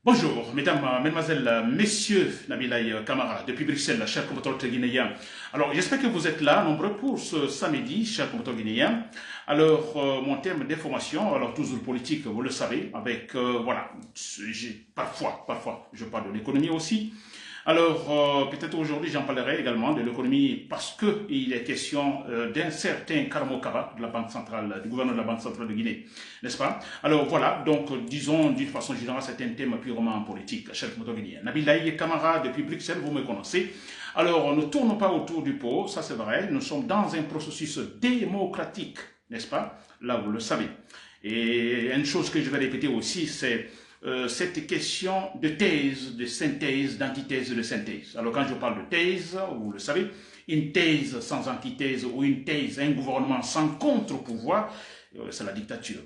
Bonjour, mesdames, mesdemoiselles, messieurs, Nabilaï Kamara, depuis Bruxelles, chers compatriotes guinéens. Alors, j'espère que vous êtes là, nombreux pour ce samedi, chers compatriotes guinéens. Alors, mon thème d'information, alors toujours politique, vous le savez, avec, voilà, parfois, je parle de l'économie aussi. Alors, peut-être aujourd'hui, j'en parlerai également de l'économie parce qu'il est question d'un certain Karamo Kaba de la Banque centrale, du gouverneur de la Banque centrale de Guinée, n'est-ce pas? Alors voilà, donc disons d'une façon générale, c'est un thème purement politique, cher Guinéen. Nabilaï Kamara depuis Bruxelles, vous me connaissez. Alors, ne tournons pas autour du pot, ça c'est vrai, nous sommes dans un processus démocratique, n'est-ce pas? Là, vous le savez. Et une chose que je vais répéter aussi, c'est cette question de thèse, de synthèse, d'antithèse, de synthèse. Alors quand je parle de thèse, vous le savez, une thèse sans antithèse ou une thèse, un gouvernement sans contre-pouvoir, c'est la dictature,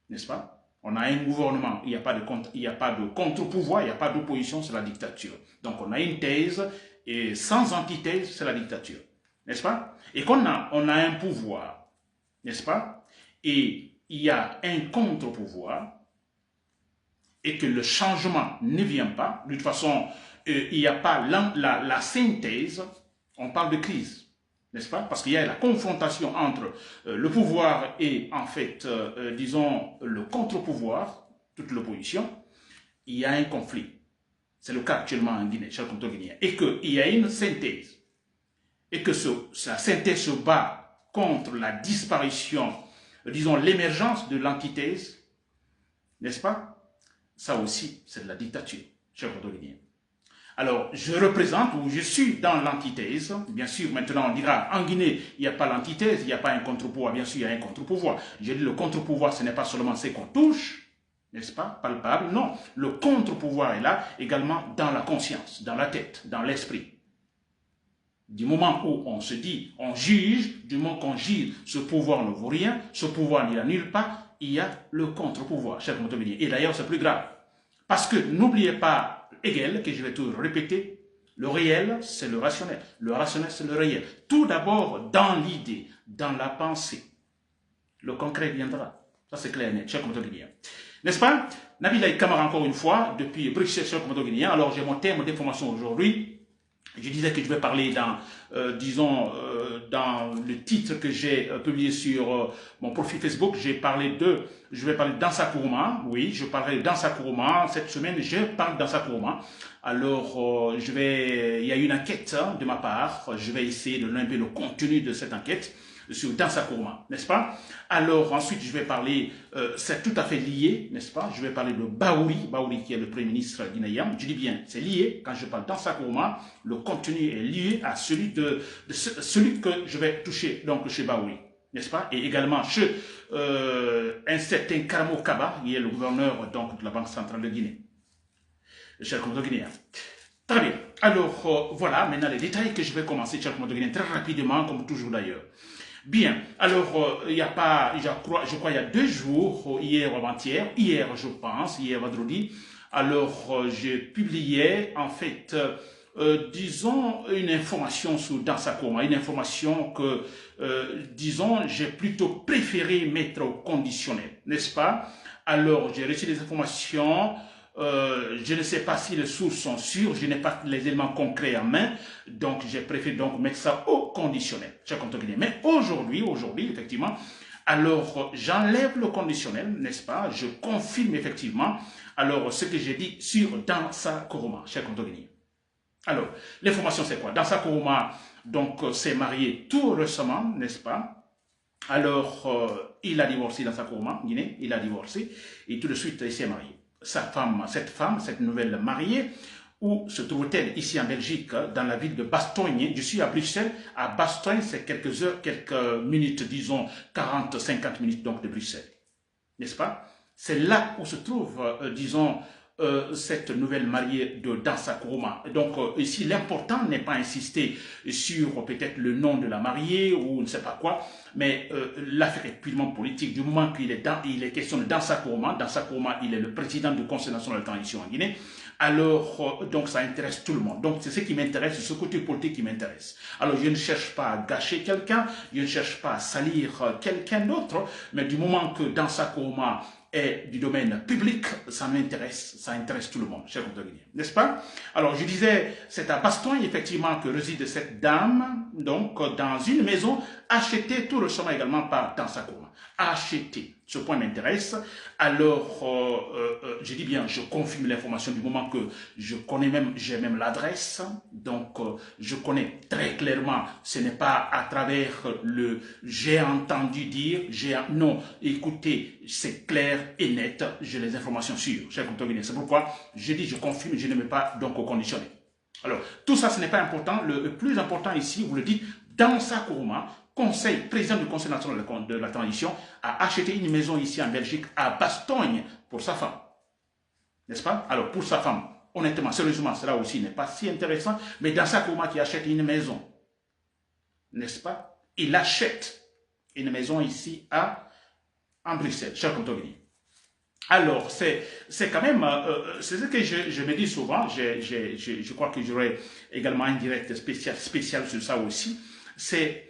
n'est-ce pas? On a un gouvernement, il n'y a pas de contre-pouvoir, il n'y a pas d'opposition, c'est la dictature. Donc on a une thèse et sans antithèse, c'est la dictature, n'est-ce pas? Et on a un pouvoir, n'est-ce pas? Et il y a un contre-pouvoir, et que le changement ne vient pas, de toute façon, il n'y a pas la synthèse, on parle de crise, n'est-ce pas? Parce qu'il y a la confrontation entre le pouvoir et, en fait, disons, le contre-pouvoir, toute l'opposition, il y a un conflit. C'est le cas actuellement en Guinée, cher compteur guinéen. Et qu'il y a une synthèse. Et que sa synthèse se bat contre la disparition, disons, l'émergence de l'antithèse, n'est-ce pas? Ça aussi, c'est de la dictature, cher Guinéen. Alors, je représente ou je suis dans l'antithèse. Bien sûr, maintenant, on dira, en Guinée, il n'y a pas l'antithèse, il n'y a pas un contre-pouvoir. Bien sûr, il y a un contre-pouvoir. J'ai dit, le contre-pouvoir, ce n'est pas seulement ce qu'on touche, n'est-ce pas, palpable. Non, le contre-pouvoir est là également dans la conscience, dans la tête, dans l'esprit. Du moment où on se dit, on juge, du moment qu'on juge, ce pouvoir ne vaut rien, ce pouvoir n'ira nulle part, il y a le contre-pouvoir, cher Motomini. Et d'ailleurs, c'est plus grave. Parce que n'oubliez pas, Hegel, que je vais tout répéter, le réel, c'est le rationnel. Le rationnel, c'est le réel. Tout d'abord, dans l'idée, dans la pensée. Le concret viendra. Ça, c'est clair et net, cher Motomini. N'est-ce pas? Nabila Kamara, encore une fois, depuis Bruxelles, cher Motomini. Alors, j'ai mon thème d'information aujourd'hui. Je disais que je vais parler dans, disons, dans le titre que j'ai publié sur mon profil Facebook, je vais parler d'Ansa Kourouma, oui, je parlerai d'Ansa Kourouma, cette semaine je parle d'Ansa Kourouma. Alors, il y a une enquête de ma part, je vais essayer de nommer le contenu de cette enquête sur Dansa Kourouma, n'est-ce pas? Alors ensuite je vais parler, c'est tout à fait lié, n'est-ce pas? Je vais parler de Baouri qui est le Premier ministre guinéen, je dis bien, c'est lié, quand je parle Dansa Kourouma, le contenu est lié à celui celui que je vais toucher, donc chez Baouri, n'est-ce pas? Et également chez un certain Karamo Kaba, qui est le gouverneur donc, de la Banque centrale de Guinée, le cher compte guinéen. Très bien, alors voilà maintenant les détails que je vais commencer, cher compte guinéen, très rapidement, comme toujours d'ailleurs. Bien, alors il n'y a pas, je crois il y a 2 jours, hier ou avant-hier, hier je pense, hier vendredi, alors j'ai publié en fait, disons une information sur Dansa Kourouma, une information que, disons, j'ai plutôt préféré mettre au conditionnel, n'est-ce pas? Alors j'ai reçu des informations. Je ne sais pas si les sources sont sûres, je n'ai pas les éléments concrets en main, donc j'ai préféré donc mettre ça au conditionnel. Mais aujourd'hui, effectivement, alors j'enlève le conditionnel, n'est-ce pas? Je confirme effectivement alors ce que j'ai dit sur Dansa Kourouma, cher Guinéen. Alors, l'information c'est quoi? Dansa Kourouma donc s'est marié tout récemment, n'est-ce pas? Alors, il a divorcé Dansa Kourouma, Guinée, il a divorcé et tout de suite il s'est marié. Cette nouvelle mariée, où se trouve-t-elle? Ici en Belgique, dans la ville de Bastogne. Je suis à Bruxelles. À Bastogne, c'est quelques heures, quelques minutes, disons 40, 50 minutes donc de Bruxelles. N'est-ce pas? C'est là où se trouve, disons, cette nouvelle mariée de Dansa Kourouma. Donc ici, l'important n'est pas insister sur peut-être le nom de la mariée ou ne sais pas quoi, mais l'affaire est purement politique. Du moment qu'il il est question de Dansa Kourouma, il est le président du Conseil national de transition en Guinée, alors donc ça intéresse tout le monde. Donc c'est ce qui m'intéresse, c'est ce côté politique qui m'intéresse. Alors je ne cherche pas à gâcher quelqu'un, je ne cherche pas à salir quelqu'un d'autre, mais du moment que Dansa Kourouma est du domaine public, ça m'intéresse, ça intéresse tout le monde, cher compteur guinéen, n'est-ce pas? Alors, je disais, c'est à Bastogne, effectivement, que réside cette dame, donc, dans une maison achetée tout récemment également par Dansa Kourma. Achetée. Ce point m'intéresse. Alors, je dis bien, je confirme l'information du moment que je connais même, j'ai même l'adresse. Donc, je connais très clairement, ce n'est pas à travers le j'ai entendu dire, non, écoutez, c'est clair et net, j'ai les informations sûres, cher compteur guinéen. C'est pourquoi je dis, je confirme, je ne mets pas donc au conditionné. Alors, tout ça, ce n'est pas important. Le plus important ici, vous le dites, Dansa Kourma, président du Conseil national de la transition, a acheté une maison ici en Belgique, à Bastogne, pour sa femme. N'est-ce pas? Alors, pour sa femme, honnêtement, sérieusement, cela aussi n'est pas si intéressant, mais Dansa Kourma qui achète une maison, n'est-ce pas? Il achète une maison ici en Bruxelles, cher compteur guinéen. Alors, c'est quand même, c'est ce que je me dis souvent, je crois que j'aurai également un direct spécial sur ça aussi, c'est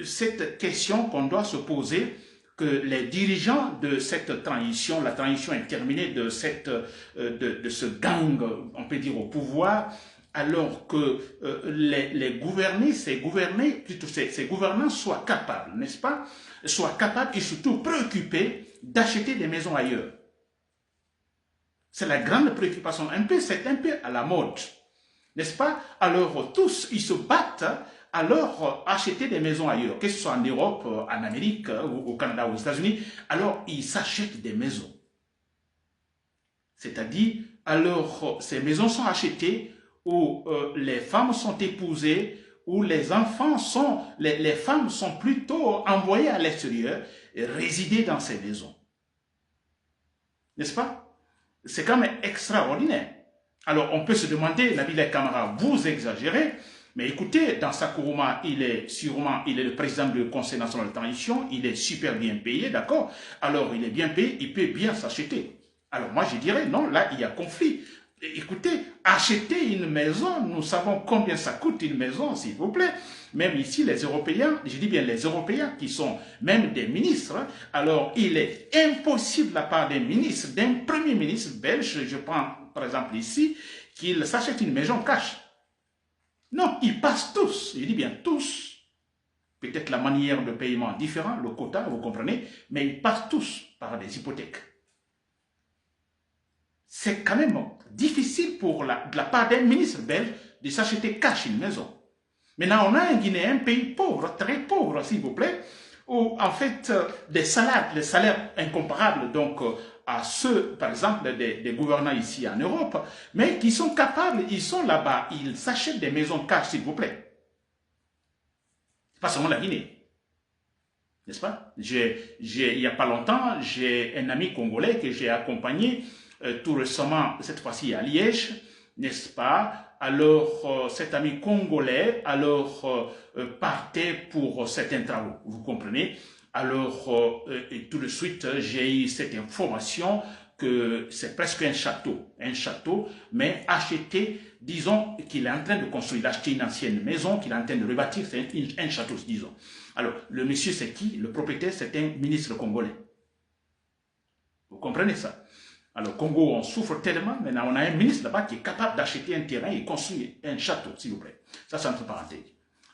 cette question qu'on doit se poser, que les dirigeants de cette transition, la transition est terminée de ce gang, on peut dire, au pouvoir, alors que les gouvernés, ces gouvernants soient capables, n'est-ce pas, soient capables et surtout préoccupés d'acheter des maisons ailleurs. C'est la grande préoccupation. C'est un peu à la mode, n'est-ce pas? Alors tous, ils se battent alors acheter des maisons ailleurs, que ce soit en Europe, en Amérique, au Canada, aux États-Unis, alors ils s'achètent des maisons. C'est-à-dire, alors ces maisons sont achetées où les femmes sont épousées, où les enfants sont, les femmes sont plutôt envoyées à l'extérieur et résider dans ces maisons. N'est-ce pas? C'est quand même extraordinaire. Alors on peut se demander, Nabil Kamara, vous exagérez, mais écoutez, Dansa Kourma, il est le président du Conseil national de transition, il est super bien payé, d'accord? Alors il est bien payé, il peut bien s'acheter. Alors moi je dirais, non, là il y a conflit. Écoutez, acheter une maison, nous savons combien ça coûte une maison, s'il vous plaît. Même ici, les Européens, je dis bien les Européens qui sont même des ministres, alors il est impossible de la part des ministres, d'un premier ministre belge, je prends par exemple ici, qu'il s'achète une maison cash. Non, ils passent tous, je dis bien tous, peut-être la manière de paiement différente, le quota, vous comprenez, mais ils passent tous par des hypothèques. C'est quand même difficile de la part d'un ministre belge de s'acheter cash une maison. Maintenant, on a un Guinéen, un pays pauvre, très pauvre, s'il vous plaît, où en fait, les salaires incomparables donc à ceux, par exemple, des gouvernants ici en Europe, mais qui sont capables, ils sont là-bas, ils s'achètent des maisons cash, s'il vous plaît. Pas seulement la Guinée. N'est-ce pas? Il n'y a pas longtemps, j'ai un ami congolais que j'ai accompagné tout récemment, cette fois-ci à Liège, n'est-ce pas? Alors, cet ami congolais, partait pour certains travaux, vous comprenez? Alors, et tout de suite, j'ai eu cette information que c'est presque un château, mais acheté, disons, qu'il est en train de construire, il a acheté une ancienne maison, qu'il est en train de rebâtir, c'est un château, disons. Alors, le monsieur, c'est qui? Le propriétaire, c'est un ministre congolais. Vous comprenez ça? Alors, Congo, on souffre tellement, maintenant on a un ministre là-bas qui est capable d'acheter un terrain et construire un château, s'il vous plaît. Ça, c'est entre parenthèses.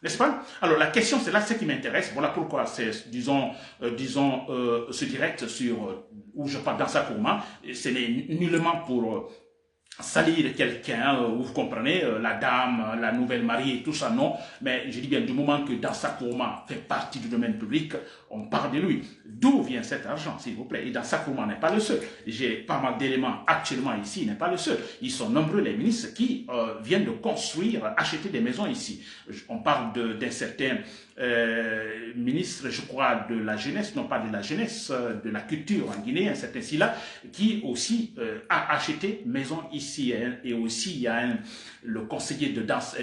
N'est-ce pas? Alors, la question, c'est là ce qui m'intéresse. Voilà pourquoi c'est, disons, ce direct où je parle Dansa Kourma. Ce n'est nullement pour salir quelqu'un, vous comprenez, la dame, la nouvelle mariée, tout ça, non. Mais je dis bien, du moment que Dansa Kourma fait partie du domaine public, on parle de lui. D'où vient cet argent, s'il vous plaît? Et Dansa Kourma n'est pas le seul. J'ai pas mal d'éléments actuellement ici, il n'est pas le seul. Ils sont nombreux, les ministres, qui viennent de construire, acheter des maisons ici. On parle d'un certain ministre, je crois, de la jeunesse, non pas de la jeunesse, de la culture en Guinée, un certain Silla, qui aussi a acheté maison ici. Hein, et aussi, il y a le conseiller de danse,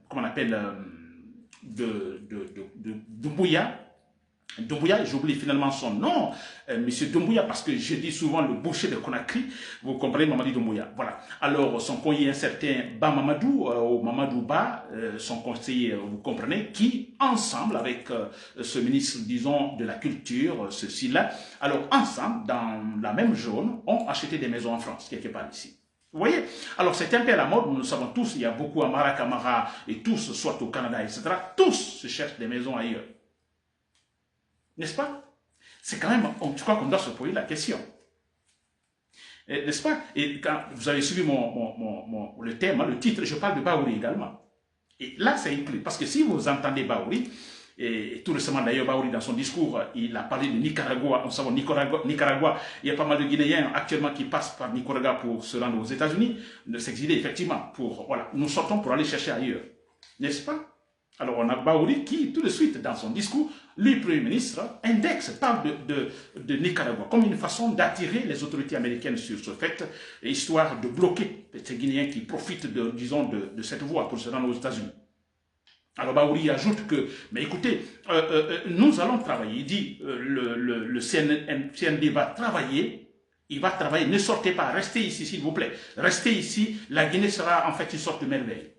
comment on appelle, de Bouya, Doumbouya, j'oublie finalement son nom, Monsieur Doumbouya, parce que je dis souvent le boucher de Conakry, vous comprenez Mamadi Doumbouya. Voilà. Alors, son conseiller, un certain Ba Mamadou, ou Mamadou Ba, son conseiller, vous comprenez, qui, ensemble avec ce ministre, disons, de la culture, ceci-là, alors ensemble, dans la même zone, ont acheté des maisons en France, quelque part ici. Vous voyez? Alors, c'est un peu à la mode, nous le savons tous, il y a beaucoup à Mara Camara, et tous, soit au Canada, etc., tous se cherchent des maisons ailleurs. N'est-ce pas? C'est quand même, je crois qu'on doit se poser la question. N'est-ce pas? Et quand vous avez suivi le thème, le titre, je parle de Baouri également. Et là, c'est inclus. Parce que si vous entendez Baouri, et tout récemment d'ailleurs, Baouri, dans son discours, il a parlé de Nicaragua. Nous savons, Nicaragua, il y a pas mal de Guinéens actuellement qui passent par Nicaragua pour se rendre aux États-Unis, de s'exiler effectivement. Voilà, nous sortons pour aller chercher ailleurs. N'est-ce pas? Alors, on a Baouri qui, tout de suite, dans son discours, le Premier ministre indexe, parle de Nicaragua comme une façon d'attirer les autorités américaines sur ce fait, histoire de bloquer ces Guinéens qui profitent, disons, de cette voie pour se rendre aux États-Unis. Alors, Baouri ajoute que, mais écoutez, nous allons travailler. Il dit, le CND va travailler. Il va travailler. Ne sortez pas. Restez ici, s'il vous plaît. Restez ici. La Guinée sera en fait une sorte de merveille.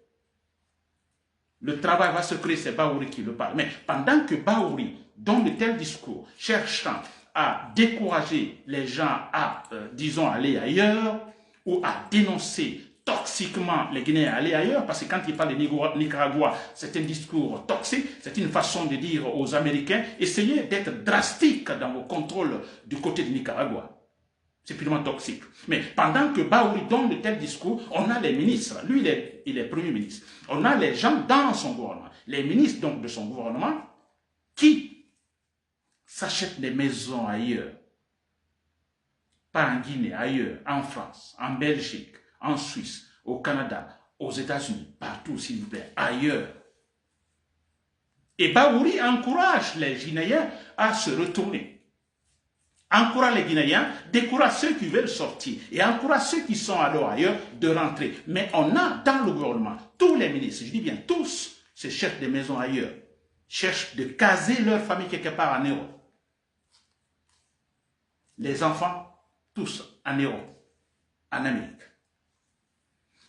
Le travail va se créer, c'est Baouri qui le parle. Mais pendant que Baouri donne de tels discours, cherchant à décourager les gens à, disons, aller ailleurs, ou à dénoncer toxiquement les Guinéens à aller ailleurs, parce que quand il parle de Nicaragua, c'est un discours toxique, c'est une façon de dire aux Américains, essayez d'être drastique dans vos contrôles du côté de Nicaragua. C'est purement toxique. Mais pendant que Baouri donne de tels discours, on a les ministres, lui il est Premier ministre, on a les gens dans son gouvernement, les ministres donc de son gouvernement, qui s'achètent des maisons ailleurs, pas en Guinée, ailleurs, en France, en Belgique, en Suisse, au Canada, aux États-Unis, partout s'il vous plaît, ailleurs. Et Baouri encourage les Guinéens à se retourner. Encourage les Guinéens, décourage ceux qui veulent sortir et encourage ceux qui sont alors ailleurs de rentrer. Mais on a dans le gouvernement, tous les ministres, je dis bien tous, se cherchent des maisons ailleurs, cherchent de caser leur famille quelque part en Europe. Les enfants, tous en Europe, en Amérique.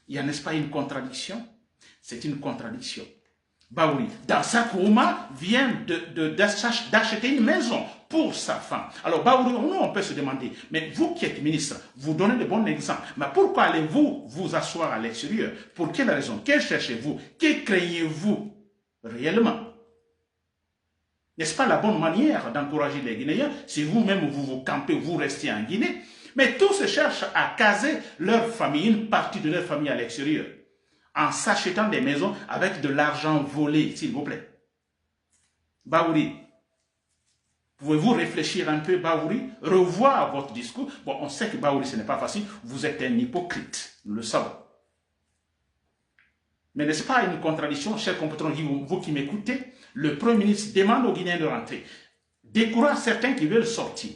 Il y a, n'est-ce pas, une contradiction? C'est une contradiction. Baouri, dans sa Kouma, vient d'acheter une maison pour sa femme. Alors, Baouri, nous, on peut se demander, mais vous qui êtes ministre, vous donnez de bons exemples, mais pourquoi allez-vous vous asseoir à l'extérieur? Pour quelle raison? Que cherchez-vous? Que craignez-vous réellement? N'est-ce pas la bonne manière d'encourager les Guinéens? Si vous-même vous campez, vous restez en Guinée, mais tous se cherchent à caser leur famille, une partie de leur famille à l'extérieur, en s'achetant des maisons avec de l'argent volé, s'il vous plaît. Baouri, pouvez-vous réfléchir un peu, Baouri, revoir votre discours? Bon, on sait que Baouri, ce n'est pas facile, vous êtes un hypocrite, nous le savons. Mais n'est-ce pas une contradiction, chers compatriotes, vous qui m'écoutez? Le Premier ministre demande aux Guinéens de rentrer, décourage certains qui veulent sortir.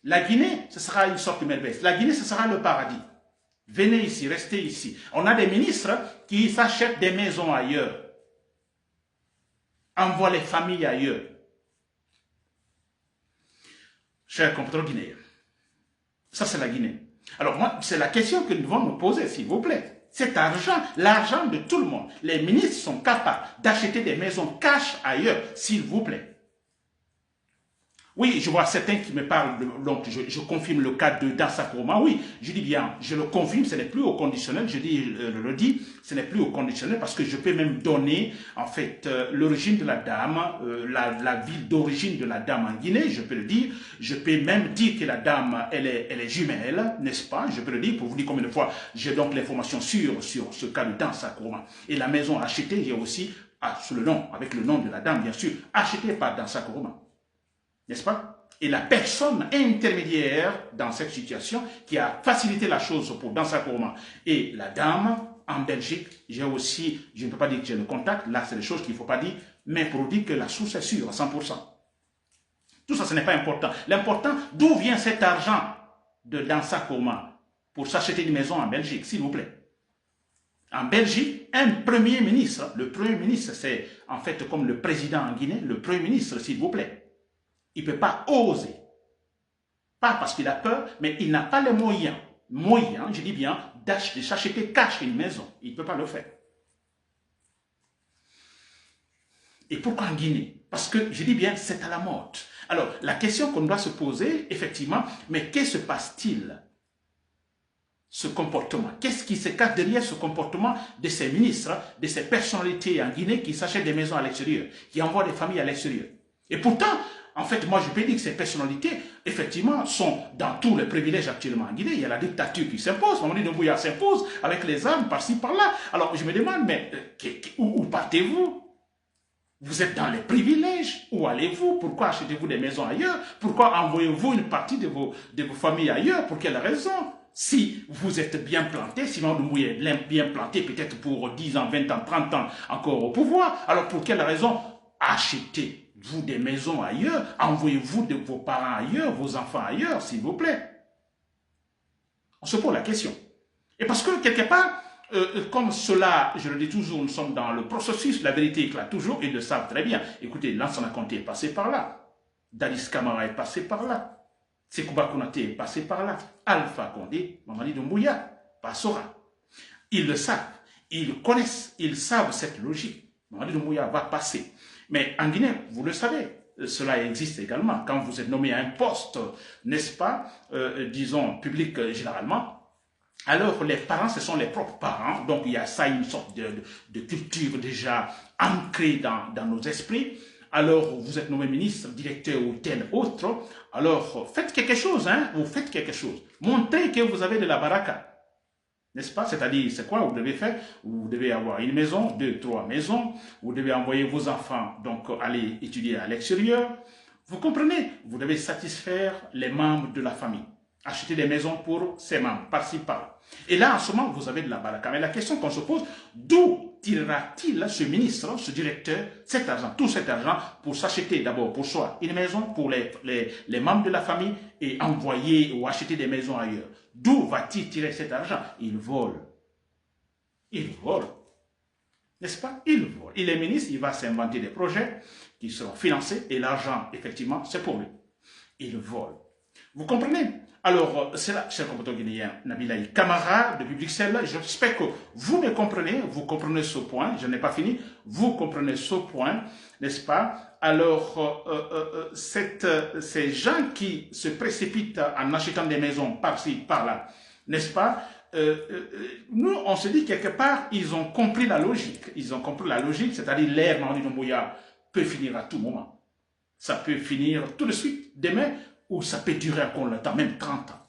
La Guinée, ce sera une sorte de merveille. La Guinée, ce sera le paradis. Venez ici, restez ici. On a des ministres qui s'achètent des maisons ailleurs. Envoient les familles ailleurs. Chers compatriotes guinéens, ça c'est la Guinée. Alors moi, c'est la question que nous devons nous poser, s'il vous plaît. Cet argent, l'argent de tout le monde, les ministres sont capables d'acheter des maisons cash ailleurs, s'il vous plaît. Oui, je vois certains qui me parlent, donc je confirme le cas de Dansa Kourma. Oui, je dis bien, je le confirme, ce n'est plus au conditionnel, je le dis, ce n'est plus au conditionnel parce que je peux même donner, en fait, l'origine de la dame, la ville d'origine de la dame en Guinée, je peux le dire. Je peux même dire que la dame, elle est jumelle, n'est-ce pas? Je peux le dire pour vous dire combien de fois j'ai donc l'information sur ce cas de Dansa Kourma. Et la maison achetée, j'ai aussi, sous le nom, avec le nom de la dame, bien sûr, achetée par Dansa Kourma. N'est-ce pas? Et la personne intermédiaire dans cette situation qui a facilité la chose pour Dansa Kourma et la dame en Belgique, j'ai aussi, je ne peux pas dire que j'ai le contact, là c'est des choses qu'il ne faut pas dire, mais pour dire que la source est sûre à 100%. Tout ça, ce n'est pas important. L'important, d'où vient cet argent de Dansa Kourma pour s'acheter une maison en Belgique, s'il vous plaît? En Belgique, un Premier ministre, le Premier ministre c'est en fait comme le président en Guinée, le Premier ministre, s'il vous plaît. Il ne peut pas oser. Pas parce qu'il a peur, mais il n'a pas les moyens. Moyens, je dis bien, d'acheter cash une maison. Il ne peut pas le faire. Et pourquoi en Guinée? Parce que, je dis bien, c'est à la mode. Alors, la question qu'on doit se poser, effectivement, mais qu'est-ce qui se passe-t-il? Ce comportement, qu'est-ce qui se cache derrière ce comportement de ces ministres, de ces personnalités en Guinée qui s'achètent des maisons à l'extérieur, qui envoient des familles à l'extérieur? Et pourtant, en fait, moi je peux dire que ces personnalités, effectivement, sont dans tous les privilèges actuellement en Guinée. Il y a la dictature qui s'impose, Mamadi Doumbouya s'impose avec les armes par-ci, par-là. Alors je me demande, mais où partez-vous? Vous êtes dans les privilèges. Où allez-vous? Pourquoi achetez-vous des maisons ailleurs? Pourquoi envoyez-vous une partie de vos familles ailleurs? Pour quelle raison? Si vous êtes bien planté, si Mamadi est bien planté, peut-être pour 10 ans, 20 ans, 30 ans encore au pouvoir, alors pour quelle raison achetez-vous des maisons ailleurs? Envoyez-vous de vos parents ailleurs, vos enfants ailleurs, s'il vous plaît? On se pose la question. Et parce que quelque part, comme cela, je le dis toujours, nous sommes dans le processus, la vérité éclate toujours, et ils le savent très bien. Écoutez, Lansana Conté est passé par là, Dadis Camara est passé par là, Sekouba Konaté est passé par là, Alpha Condé, Mamadi Doumbouya passera. Ils le savent, ils connaissent, ils savent cette logique. Mamadi Doumbouya va passer. Mais en Guinée, vous le savez, cela existe également. Quand vous êtes nommé à un poste, n'est-ce pas, disons, public généralement, alors les parents, ce sont les propres parents. Donc il y a ça, une sorte de culture déjà ancrée dans nos esprits. Alors vous êtes nommé ministre, directeur ou tel autre. Alors faites quelque chose, hein, vous faites quelque chose. Montrez que vous avez de la baraka. N'est-ce pas? C'est-à-dire, c'est quoi vous devez faire? Vous devez avoir une maison, 2, 3 maisons. Vous devez envoyer vos enfants donc aller étudier à l'extérieur. Vous comprenez? Vous devez satisfaire les membres de la famille. Acheter des maisons pour ses membres, par-ci, par-là. Et là, en ce moment, vous avez de la baraka. Mais la question qu'on se pose, d'où tirera-t-il ce ministre, ce directeur, cet argent, tout cet argent pour s'acheter d'abord pour soi une maison, pour les membres de la famille et envoyer ou acheter des maisons ailleurs? D'où va-t-il tirer cet argent? Il vole. Il vole. N'est-ce pas? Il vole. Il est ministre, il va s'inventer des projets qui seront financés et l'argent, effectivement, c'est pour lui. Il vole. Vous comprenez? Alors, c'est là, cher compatriote guinéen, Nabilaye Camara, depuis Bruxelles, j'espère que vous me comprenez, vous comprenez ce point, je n'ai pas fini, vous comprenez ce point, n'est-ce pas? Alors, ces gens qui se précipitent en achetant des maisons par-ci, par-là, n'est-ce pas? Nous, on se dit quelque part, ils ont compris la logique. Ils ont compris la logique, c'est-à-dire l'ère Mamadi Doumbouya peut finir à tout moment. Ça peut finir tout de suite, demain, ou ça peut durer encore longtemps, même 30 ans.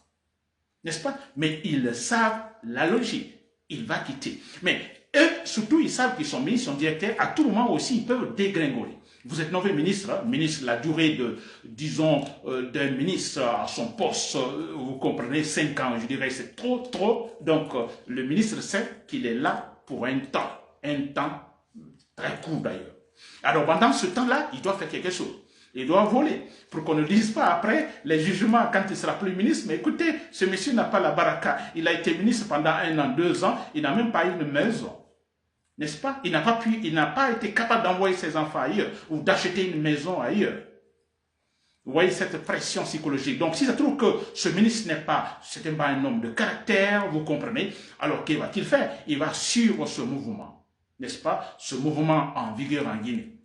N'est-ce pas? Mais ils savent la logique. Il va quitter. Mais eux, surtout, ils savent qu'ils sont ministres, ils sont directeurs. À tout moment aussi, ils peuvent dégringoler. Vous êtes nommé ministre, hein? Ministre, la durée de, disons, d'un ministre à son poste, vous comprenez, 5 ans, je dirais, c'est trop, trop. Donc, le ministre sait qu'il est là pour un temps très court d'ailleurs. Alors, pendant ce temps-là, il doit faire quelque chose. Il doit voler, pour qu'on ne dise pas après les jugements quand il sera plus ministre. Mais écoutez, ce monsieur n'a pas la baraka. Il a été ministre pendant 1 an, 2 ans, il n'a même pas eu une maison. N'est-ce pas? Il n'a pas été capable d'envoyer ses enfants ailleurs ou d'acheter une maison ailleurs. Vous voyez cette pression psychologique. Donc, si ça trouve que ce ministre n'est pas, c'est pas un homme de caractère, vous comprenez, alors qu'il va-t-il faire? Il va suivre ce mouvement, n'est-ce pas? Ce mouvement en vigueur en Guinée.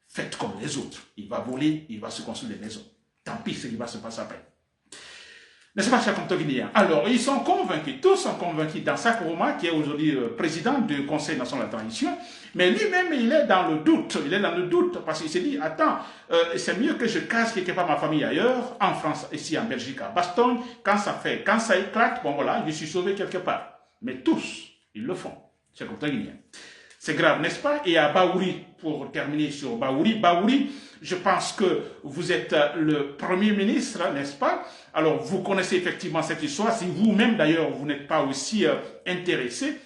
Faites comme les autres. Il va voler, il va se construire des maisons. Tant pis ce qui va se passer après. N'est-ce pas, chers compatriotes guinéens? Alors, ils sont convaincus, tous sont convaincus dans Sakuruma, qui est aujourd'hui président du Conseil national de la transition, mais lui-même, il est dans le doute. Il est dans le doute parce qu'il s'est dit, attends, c'est mieux que je casse quelque part ma famille ailleurs, en France, ici en Belgique, à Bastogne, quand ça éclate, bon voilà, je suis sauvé quelque part. Mais tous, ils le font, chers compatriotes guinéens. C'est grave, n'est-ce pas? Et à Baouri, pour terminer sur Baouri, je pense que vous êtes le Premier ministre, n'est-ce pas? Alors, vous connaissez effectivement cette histoire. Si vous-même, d'ailleurs, vous n'êtes pas aussi intéressé,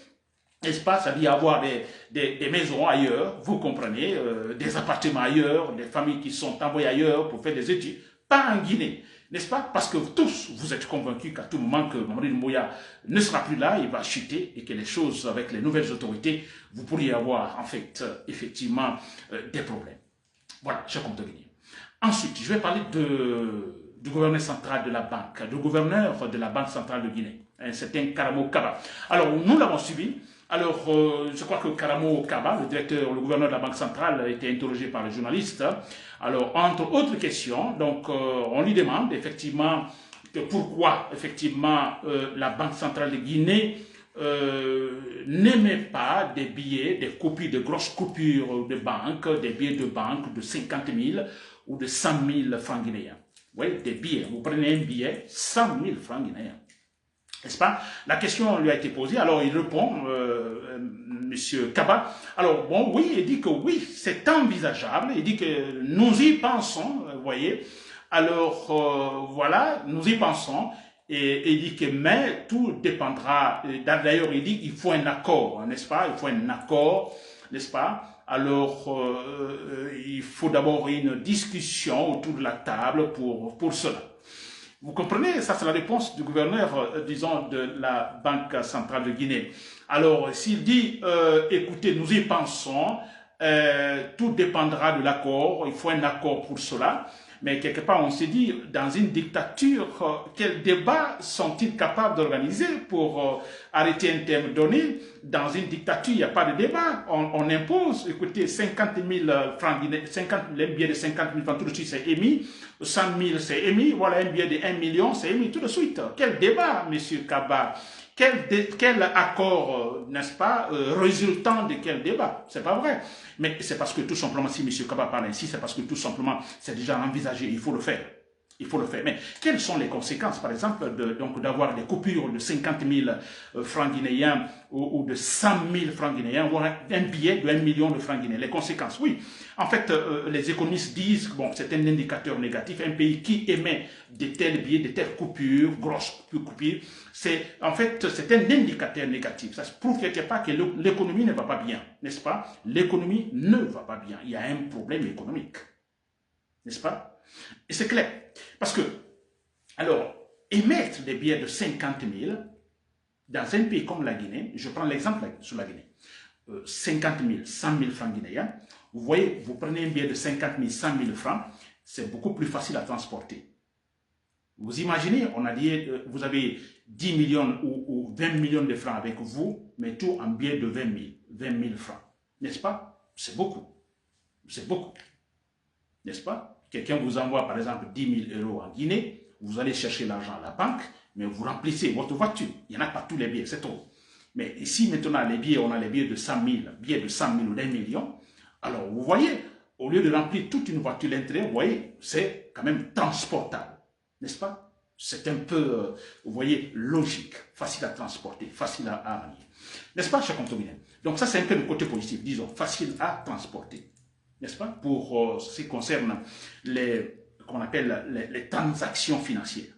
n'est-ce pas? C'est-à-dire avoir des maisons ailleurs, vous comprenez, des appartements ailleurs, des familles qui sont envoyées ailleurs pour faire des études, pas en Guinée. N'est-ce pas? Parce que tous, vous êtes convaincus qu'à tout moment que Mamadi Doumbouya ne sera plus là, il va chuter et que les choses avec les nouvelles autorités, vous pourriez avoir en fait, effectivement, des problèmes. Voilà, chers compatriotes guinéens. Ensuite, je vais parler du gouverneur central de la banque, du gouverneur de la Banque centrale de Guinée, un certain Karamo Kaba. Alors, nous l'avons suivi. Alors, je crois que Karamo Kaba, le gouverneur de la Banque centrale, a été interrogé par les journalistes. Alors, entre autres questions, donc, on lui demande effectivement pourquoi, effectivement, la Banque centrale de Guinée n'émet pas des billets, des copies, de grosses coupures de banque, des billets de banque de 50 000 ou de 100 000 francs guinéens. Oui, des billets. Vous prenez un billet, 100 000 francs guinéens. N'est-ce pas? La question lui a été posée, alors il répond, Monsieur Kaba, alors bon, oui, il dit que oui, c'est envisageable, il dit que nous y pensons, vous voyez, alors voilà, nous y pensons, et il dit que, mais tout dépendra, d'ailleurs il dit qu'il faut un accord, n'est-ce pas? Il faut un accord, n'est-ce pas? Alors, il faut d'abord une discussion autour de la table pour cela. Vous comprenez, ça c'est la réponse du gouverneur, disons, de la Banque centrale de Guinée. Alors, s'il dit, écoutez, nous y pensons, tout dépendra de l'accord, il faut un accord pour cela, mais quelque part on s'est dit, dans une dictature, quels débats sont-ils capables d'organiser pour arrêter un thème donné? Dans une dictature, il n'y a pas de débat, on impose, écoutez, 50 000 francs, les billets de 50 000 francs, tout de suite c'est émis, 100 000 c'est émis, voilà un billet de 1 million, c'est émis tout de suite. Quel débat, monsieur Kaba? Quel accord, n'est-ce pas, résultant de quel débat? C'est pas vrai. Mais c'est parce que tout simplement, si M. Kaba parle ainsi, c'est parce que tout simplement, c'est déjà envisagé, il faut le faire. Il faut le faire. Mais quelles sont les conséquences, par exemple, d'avoir des coupures de 50 000 francs guinéens ou de 100 000 francs guinéens, ou un billet de 1 million de francs guinéens? Les conséquences, oui. En fait, les économistes disent que bon, c'est un indicateur négatif. Un pays qui émet de tels billets, de telles coupures, grosses coupures, en fait, c'est un indicateur négatif. Ça prouve quelque part que l'économie ne va pas bien, n'est-ce pas? L'économie ne va pas bien. Il y a un problème économique, n'est-ce pas? Et c'est clair. Parce que, alors, émettre des billets de 50 000 dans un pays comme la Guinée, je prends l'exemple sur la Guinée, 50 000, 100 000 francs guinéens, vous voyez, vous prenez un billet de 50 000, 100 000 francs, c'est beaucoup plus facile à transporter. Vous imaginez, on a dit, vous avez 10 millions ou 20 millions de francs avec vous, mais tout en billet de 20 000 francs. N'est-ce pas? C'est beaucoup. C'est beaucoup. N'est-ce pas? Quelqu'un vous envoie par exemple 10 000 euros en Guinée, vous allez chercher l'argent à la banque, mais vous remplissez votre voiture. Il n'y en a pas tous les billets, c'est trop. Mais ici maintenant, les billets, on a les billets de 100 000, billets de 100 000 ou d'1 million. Alors vous voyez, au lieu de remplir toute une voiture l'intérieur, vous voyez, c'est quand même transportable. N'est-ce pas? C'est un peu, vous voyez, logique, facile à transporter, facile à manier. N'est-ce pas, cher contribuable? Donc ça, c'est un peu le côté positif, disons, facile à transporter. N'est-ce pas? Pour ce qui concerne qu'on appelle les transactions financières.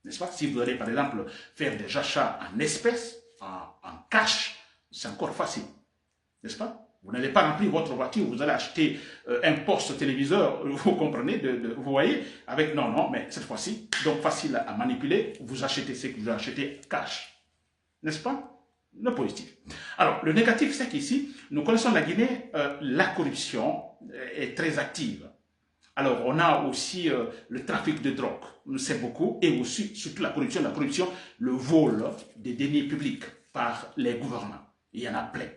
N'est-ce pas? Si vous allez, par exemple, faire des achats en espèces, en cash, c'est encore facile. N'est-ce pas? Vous n'allez pas remplir votre voiture, vous allez acheter un poste téléviseur, vous comprenez, vous voyez, avec non, mais cette fois-ci, donc facile à manipuler, vous achetez ce que vous achetez cash. N'est-ce pas? Le positif. Alors, le négatif, c'est qu'ici, nous connaissons la Guinée, la corruption est très active. Alors, on a aussi le trafic de drogue, c'est beaucoup, et aussi, surtout la corruption, le vol des deniers publics par les gouvernements. Il y en a plein.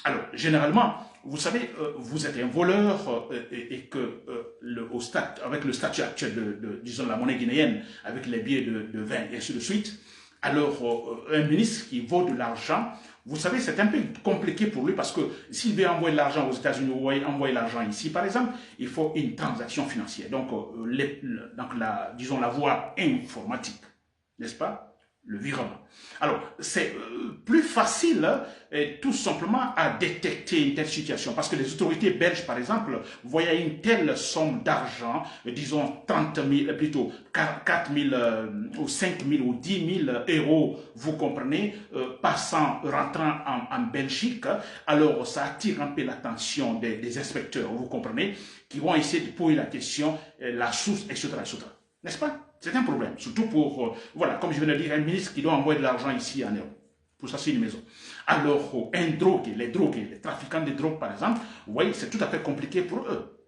Alors, généralement, vous savez, vous êtes un voleur et que avec le statut actuel disons, la monnaie guinéenne, avec les billets de 20 et ainsi de suite, alors un ministre qui vaut de l'argent, vous savez, c'est un peu compliqué pour lui parce que s'il veut envoyer l'argent aux États-Unis ou envoyer l'argent ici, par exemple, il faut une transaction financière. Donc, disons la voie informatique, n'est-ce pas? Le virement. Alors, c'est plus facile tout simplement à détecter une telle situation parce que les autorités belges, par exemple, voyaient une telle somme d'argent, disons 30 000, plutôt 4 000 ou 5 000 ou 10 000 euros, vous comprenez, rentrant en Belgique, alors ça attire un peu l'attention des inspecteurs, vous comprenez, qui vont essayer de poser la question, la source, etc., etc. N'est-ce pas? C'est un problème, surtout pour, voilà, comme je viens de dire, un ministre qui doit envoyer de l'argent ici en Europe, pour s'acheter une maison. Alors, les trafiquants de drogue, par exemple, vous voyez, c'est tout à fait compliqué pour eux.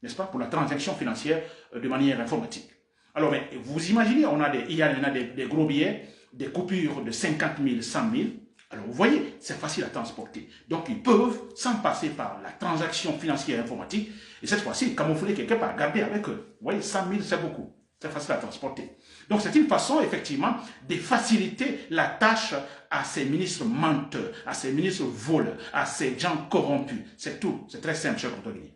n'est-ce pas, pour la transaction financière de manière informatique. Alors, mais vous imaginez, il y en a des gros billets, des coupures de 50 000, 100 000. Alors, vous voyez, c'est facile à transporter. Donc, ils peuvent, sans passer par la transaction financière informatique, et cette fois-ci, camoufler quelque part, garder avec eux. Vous voyez, 100 000, c'est beaucoup. C'est facile à transporter. Donc, c'est une façon, effectivement, de faciliter la tâche à ces ministres menteurs, à ces ministres voleurs, à ces gens corrompus. C'est tout. C'est très simple, cher Guinéen.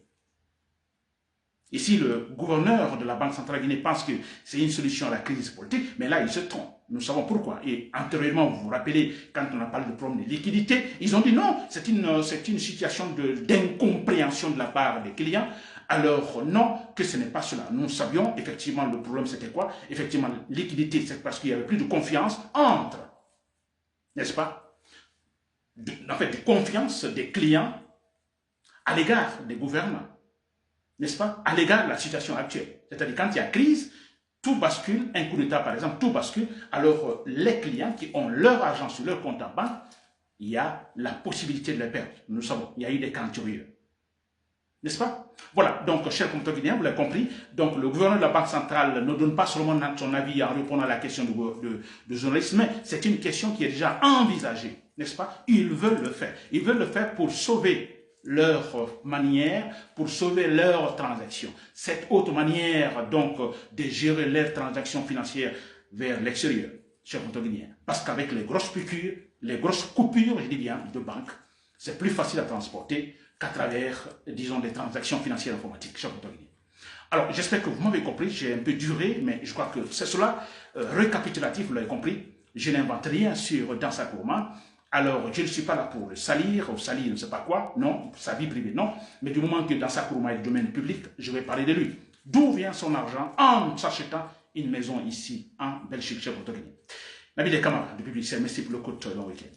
Ici, le gouverneur de la Banque centrale guinéenne pense que c'est une solution à la crise politique, mais là, il se trompe. Nous savons pourquoi. Et antérieurement, vous vous rappelez, quand on a parlé de problème de liquidité, ils ont dit non, c'est une situation d'incompréhension de la part des clients. Alors non, que ce n'est pas cela. Nous savions, effectivement, le problème c'était quoi? Effectivement, liquidité, c'est parce qu'il n'y avait plus de confiance entre, n'est-ce pas? En fait, de confiance des clients à l'égard des gouvernements. N'est-ce pas, à l'égard de la situation actuelle. C'est-à-dire quand il y a crise, tout bascule, un coup d'État par exemple, tout bascule, alors les clients qui ont leur argent sur leur compte en banque, il y a la possibilité de le perdre. Nous savons, il y a eu des cas antérieurs. N'est-ce pas? Voilà, donc, chers compatriotes guinéens, vous l'avez compris, donc le gouverneur de la Banque centrale ne donne pas seulement son avis en répondant à la question de journaliste, mais c'est une question qui est déjà envisagée, n'est-ce pas? Ils veulent le faire. Ils veulent le faire pour sauver leur manière, pour sauver leurs transactions. Cette autre manière, donc, de gérer leurs transactions financières vers l'extérieur, chers compatriotes guinéens. Parce qu'avec les grosses piqûres, les grosses coupures, je dis bien, de banque, c'est plus facile à transporter qu'à travers, disons, des transactions financières informatiques, chers compatriotes guinéens. Alors, j'espère que vous m'avez compris, j'ai un peu duré, mais je crois que c'est cela, récapitulatif, vous l'avez compris, je n'invente rien sur Dansa Kourouma. Alors, je ne suis pas là pour le salir, ou salir ne sais pas quoi, non, sa vie privée, non, mais du moment que Dansa Kourouma est du domaine public, je vais parler de lui. D'où vient son argent en s'achetant une maison ici, en Belgique, chers compatriotes guinéens. Nabil Kamara, depuis Bruxelles, merci pour le coup de long week-end.